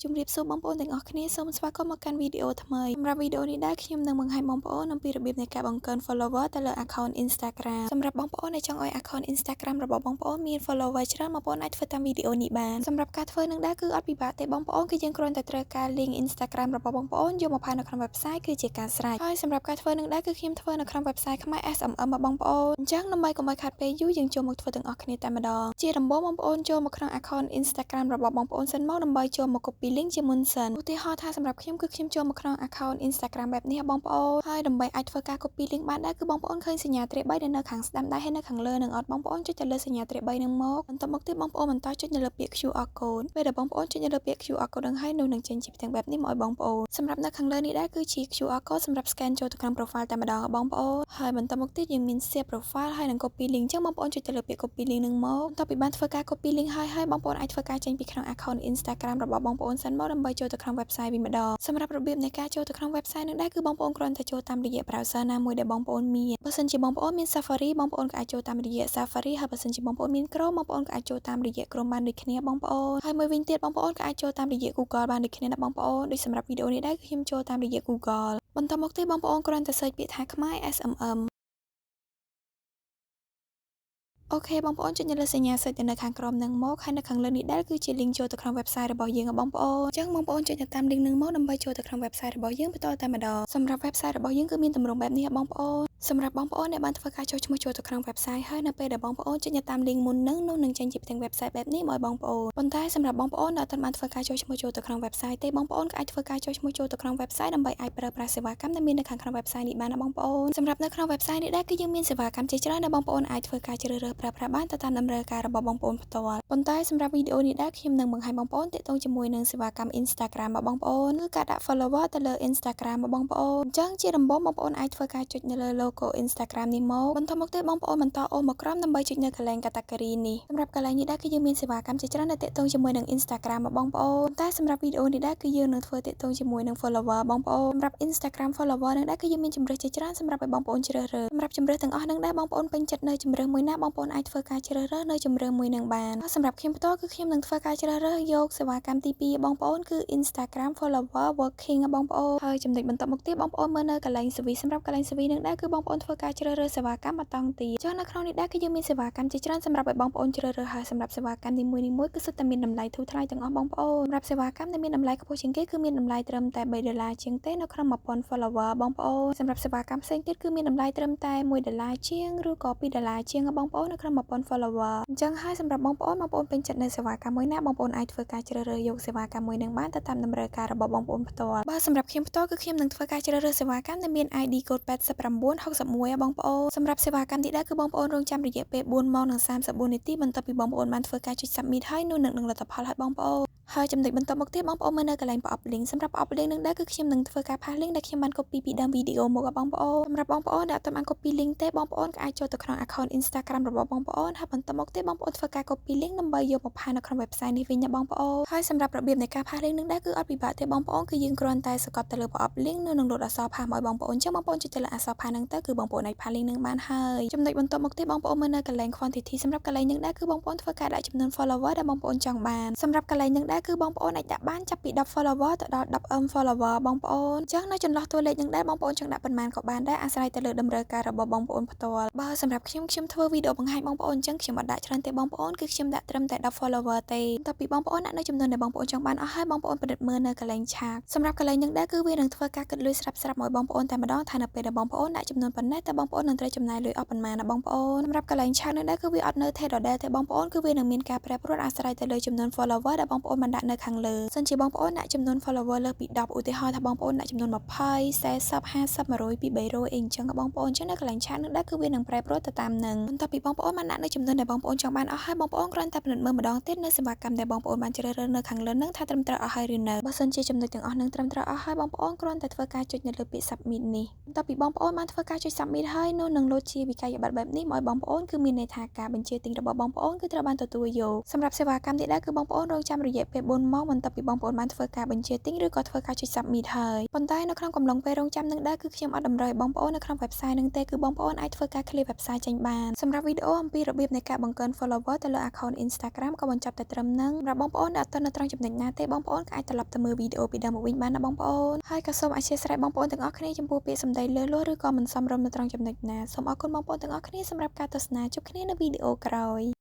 ជំរាបសួរបងប្អូនទាំងអស់គ្នាសូមស្វាគមន៍មកកាន់វីដេអូថ្មីសម្រាប់វីដេអូនេះដែរខ្ញុំនឹងបង្ហាញបងប្អូនអំពីរបៀបនៃការបង្កើន follower ទៅលើ account Instagram សម្រាប់បងប្អូនដែលចង់ឲ្យ account Instagram របស់បងប្អូនមាន follower ច្រើនបងប្អូនអាចធ្វើតាមវីដេអូនេះបានសម្រាប់ការធ្វើនឹងដែរគឺអត់ពិបាកទេបងប្អូនគឺយើងគ្រាន់តែត្រូវការ link Instagram របស់បងប្អូនយកមកផានៅក្នុង website គឺជាការស្រេចហើយសម្រាប់ការធ្វើនឹងដែរគឺខ្ញុំធ្វើនៅក្នុង website ខ្មែរ SMM របស់បងប្អូនអញ្ចឹងដើម្បីកុំឲ្យខាតពេលយូរយើងចូលមកធ្វើទាំងអស់គ្នាតែម្ដងជាដំបូងបងប្អូនចូលមកក្នុង account Instagram របស់បងប្អូនសិនមកដើម្បីចូលមក copy link ជាមុនសិនឧទាហរណ៍ថាសម្រាប់ខ្ញុំគឺខ្ញុំចូលមកក្នុង account Instagram បែបនេះបងប្អូនហើយដើម្បីអាចធ្វើការ copy link បានដែរគឺបងប្អូនឃើញសញ្ញាទ្រាប3នៅខាងស្ដាំដែរហើយនៅខាងលើនឹងអត់បងប្អូនចុចទៅលើសញ្ញាទ្រាប3នឹងមកបន្ទាប់មកទៀតបងប្អូនបន្តចុចនៅលើពាក្យ QR code ពេលដែលបងប្អូនចុចនៅលើពាក្យ QR code នឹងហើយនោះនឹងចេញជាផ្ទាំងបែបនេះមកឲ្យបងប្អូនសម្រាប់នៅខាងលើនេះដែរគឺជា QR code សម្រាប់ scan ចូលទៅក្នុង profile តែម្ដងបងប្អូនហើយបន្តមកទៀតយើងមាន share profile ហើយនឹង copy link អញ្ចឹងបងប្អូនចុចទៅលើពាក្យ copy link នឹងមកបន្ទាប់ពីបានធ្វើការ copy link ហើយបងប្អូនអាចធ្វើការចេញពីក្នុង account Instagram របស់បងប្អូនសិនមកដើម្បីចូលទៅក្នុង website វិញម្ដងសម្រាប់របៀបនៃការចូលទៅក្នុង website នឹងដែរគឺបងប្អូនគ្រាន់តែចូលតាមរយៈ browser ណាមួយដែលបងប្អូនមានបើសិនជាបងប្អូនមាន Safari បងប្អូនក៏អាចចូលតាមរយៈ Safari ហើយបើសិនជាបងប្អូនមាន Chrome បងប្អូនក៏អាចចូលតាមរយៈ Chrome បានដូចគ្នាបងប្អូនហើយមួយវិញទៀតបងប្អូនក៏អាចចូលតាមរយៈ Google បានដូចគ្នាណាបងប្អូនដូចសម្រាប់វីដេអូនេះដែរគឺខ្ញុំចូលតាមរយៈ Google បន្តមកទៀតបងប្អូនគ្រាន់តែ search ពាក្យថាខ្មែរ SMMអូខេបងប្អូនចុចនៅលើសញ្ញា search នៅខាងក្រោមនឹងមកហើយនៅខាងលើនេះដែរគឺជា link ចូលទៅក្នុង website របស់យើងបងប្អូនអញ្ចឹងបងប្អូនចុចទៅតាម link នឹងមកដើម្បីចូលទៅក្នុង website របស់យើងបន្តតែម្ដងសម្រាប់ website របស់យើងគឺមានទម្រង់បែបនេះបងប្អូនសម្រាប់បងប្អូនដែលបានធ្វើការចុះឈ្មោះចូលទៅក្នុង website ហើយនៅពេលដែលបងប្អូនចុចទៅតាម link មុននោះនឹងចេញជាផ្ទាំង website បែបនេះមកឲ្យបងប្អូនប៉ុន្តែសម្រាប់បងប្អូនដែលអត់បានធ្វើការចុះឈ្មោះចូលទៅក្នុង website ទេបងប្អូនក៏អាចធ្វើការចុះឈ្មោះចូលទៅក្នុង website ដើម្បីអាចប្រើប្រាស់សេវាកម្មដែលមាននៅខាងក្នុង website នេះបានណាបងប្អូនសម្រាប់នៅក្នុង website នេះដែរគឺយើងមានសេវាកម្មជាច្រើនដែលបងប្អូនអាចធ្វើការជ្រើសរើសប្រើប្រាស់បានទៅតាមតម្រូវការរបស់បងប្អូនផ្ទាល់ប៉ុន្តែសម្រាប់វីដេអូនេះដែរខ្ញុំនឹងបង្ហាញបងប្អូនទាក់ទងជាមួយនឹងសេវាកម្ម Instagram របស់បងប្អូនគឺការដាក់ follower ទៅលើ Instagram របស់បងប្អូនអញ្ចឹងជាដំបូងបងប្អូនអាចធ្វើការចុចនៅលើ logo Instagram នេះមកបន្ទាប់មកទៀតបងប្អូនបន្តអូសមកក្រោមដើម្បីចុចនៅកន្លែង category នេះសម្រាប់កន្លែងនេះដែរគឺយើងមានសេវាកម្មជាច្រើនដែលទាក់ទងជាមួយនឹង Instagram របស់បងប្អូនតែសម្រាប់វីដេអូនេះដែរគឺយើងនឹងធ្វើទាក់ទងជាមួយនឹង follower បងប្អូនសម្រាប់ Instagram follower នឹងដែរគឺយើងមានជម្រើសជាច្រើនសម្រាប់ឲ្យបងប្អូនជ្រើសរើសសម្រាប់ជម្រើសទាំងអស់នឹងដែរបងប្អូនពេញចិត្តនៅជម្រើសមួយណាបងប្អូនអាចធ្វើការជ្រើសរើសនៅជម្រើសមួយនឹងបានសម្រាប់ខ្ញុំផ្ទាល់គឺខ្ញុំនឹងធ្វើការជ្រើសរើសយកសេវាកម្មទី2បងប្អូនគឺ Instagram follower working បងប្អូនហើយចំណុចបន្តមកទៀតបងប្អូនមើលនៅកន្លែង service សម្រាប់កន្លែង service នឹងដែរគឺបងប្អូនធ្វើការជ្រើសរើសសេវាកម្មបន្តទៀតចុះនៅក្នុងនេះដែរគឺយើងមានសេវាកម្មជាច្រើនសម្រាប់ឲ្យបងប្អូនជ្រើសរើសហើយសម្រាប់សេវាកម្មនីមួយៗគឺសុទ្ធតែមានតម្លៃធូរថ្លៃទាំងអស់បងប្អូនសម្រាប់សេវាកម្មដែលមានតម្លៃខ្ពស់ជាងគេគឺមានតម្លៃត្រឹមតែ$3ជាងទេនៅក្នុង1000 follower បងប្អូនសម្រាប់សេវាកម្មផ្សេងទៀតគឺមានតម្លៃត្រឹមតែ$1ជាងឬក៏$2ជាងបងប្អូននៅក្នុង1000 follower អញ្ចឹងហើយសម្រាប់បងប្អូនពេញចិត្តនៅសេវាកម្មមួយណាបងប្អូនអាចធ្វើការជ្រើសរើសយកសេវាកម្មមួយនឹងបានទៅតាមតម្រូវការរបស់បងប្អូនផ្ទាល់បាទសម្រាប់ខ្ញុំផ្ទាល់គឺខ្ញុំនឹងធ្វើការជ្រើសរើសសេវាកម្មដែលមាន ID code 8961បងប្អូនសម្រាប់សេវាកម្មទីដែរគឺបងប្អូនរងចាំរយៈពេល4ម៉ោងនិង34នាទីបន្ទាប់ពីបងប្អូនបានធ្វើការចុច submit ហើយនោះនឹងលទ្ធផលឲ្យបងប្អូនហើយចំណុចបន្តមកទៀតបងប្អូនមើលនៅកន្លែងប្រអប់ link សម្រាប់ប្រអប់ link នឹងដែរគឺខ្ញុំនឹងធ្វើការផាស link ដែលខ្ញុំបាន copy ពីដើមវីដេអូមកបងប្អូនសម្រាប់បងប្អូនដែលអត់បាន copy link ទេបងប្អូនក៏អាចចូលទៅក្នុង account Instagram របស់បងប្អូនហើយបន្តមកទៀតបងប្អូនធ្វើការ copy link ដើម្បីយកមកផាសនៅក្នុង website នេះវិញណាបងប្អូនហើយសម្រាប់របៀបនៃការផាស link នឹងដែរគឺអត់ពិបាកទេបងប្អូនគឺយើងគ្រាន់តែសកត់ទៅលើប្រអប់ link នៅនឹងលោតអក្សរផាសមកឲ្យបងប្អូនអញ្ចឹងបងប្អូនចុចទៅលើអក្សរផាសហ្នឹងទៅគឺបងប្អូនអាចផាស link នឹងបានហើយចំណុចបន្តមកទៀតបងប្អូនមើលនៅកន្លែង quantity សម្រាប់កន្លែងនឹងដែរគឺបងប្អូនធ្វើការដាក់ចំនួន follower ដែលបងប្អូនចង់បានសម្រាប់កន្លែងនឹងដែរគឺបងប្អូនអាចដាក់បានចាប់ពី10 follower ទៅដល់10M follower បងប្អូនអញ្ចឹងនៅចន្លោះតួលេខនឹងដែរបងប្អូនចង់ដាក់ប៉ុន្មានក៏បានដែរអាស្រ័យទៅលើតម្រូវការរបស់បងប្អូនផ្ទាល់បើសម្រាប់ខ្ញុំធ្វើវីដេអូបង្ហាញបងប្អូនអញ្ចឹងខ្ញុំអត់ដាក់ច្រើនទេបងប្អូនគឺខ្ញុំដាក់ត្រឹមតែ10 follower ទេបន្ទាប់ពីបងប្អូនដាក់នៅចំនួនដែលបងប្អូនចង់បានអស់ហើយបងប្អូនពិនិត្យមើលនៅកន្លែងឆាតសម្រាប់កន្លែងនឹងដែរគឺវានឹងធ្វើការគិតលុយស្រាប់ៗមកបងប្អូនតែម្ដងថានៅពេលដែលបងប្អូនដាក់ចំនួនប៉ុណ្ណេះតើបងប្អូននឹងត្រូវចំណាយលុយអស់ប៉ុន្មានណាបងប្អូនសម្រាប់កន្លែងឆាតនឹងដែរគឺវាអត់នៅថេរដដែលទេបងប្អូនគឺវានឹងមានការប្រែប្រួលអាស្រ័យទៅលើចំនួន follower ដែលបងប្អូនបានដាក់នៅខាងលើសិនជាបងប្អូនដាក់ចំនួន follower លើសពី10ឧទាហរណ៍ថាបងប្អូនដាក់ចំនួន20 40 50 100 200 300អីអញ្ចឹងបងប្អូនអញ្ចឹងនៅកន្លែងឆាតនឹងដែរគឺវានឹងប្រែប្រួលទៅតាមនឹងបន្ទាប់ពីបងប្អូនបានដាក់នៅចំនួនដែលបងប្អូនចង់បានអស់ហើយបងប្អូនគ្រាន់តែពិនិត្យមើលម្ដងទៀតនៅសេវាកម្មដែលបងប្អូនបានជ្រើសរើសនៅខាងលើនឹងថាត្រឹមត្រូវអស់ហើយឬនៅបើសិនជាចំណុចទាំងអស់នឹងត្រឹមត្រូវអស់ហើយបងប្អូនគ្រាន់តែធ្វើការចុចនៅលើពាក្យ submit នេះបន្ទាប់ពីបងប្អូនបានធ្វើការ ការចុច submit ហើយនោះនឹងលោតជាវិក័យប័ត្របែបនេះមកឲ្យបងប្អូនគឺមានន័យថាការបញ្ជាទិញរបស់បងប្អូនគឺត្រូវបានទទួលយកសម្រាប់សេវាកម្មនេះដែរគឺបងប្អូនរងចាំរយៈពេល4ម៉ោងបន្ទាប់ពីបងប្អូនបានធ្វើការបញ្ជាទិញឬក៏ធ្វើការចុច submit ហើយប៉ុន្តែនៅក្នុងកំឡុងពេលរងចាំនឹងដែរគឺខ្ញុំអត់តម្រូវឲ្យបងប្អូននៅក្នុង website នឹងទេគឺបងប្អូនអាចធ្វើការ clear website ចេញបានសម្រាប់វីដេអូអំពីរបៀបនៃការបង្កើន follower ទៅលើ account Instagram ក៏បញ្ចប់តែត្រឹមហ្នឹងសម្រាប់បងប្អូនដែលអត់ទាន់នៅត្រង់ចំណុចណាទេបងប្អូនក៏អាចត្រឡប់ទៅមើលវីដេអូពីដើមមកវិញបានណាបងប្អូនហើយក៏សូមអធិស្ឋានបងប្អូនទាំងអស់គ្នាចំពោះពាក្យសម្ដីលើសលួសឬក៏មិនសមរម្យនៅត្រង់ចំណុចណាសូមអរគុណបងប្អូនទាំងអស់គ្នាសម្រាប់ការទស្សនាជួបគ្នានៅវីដេអូក្រោយ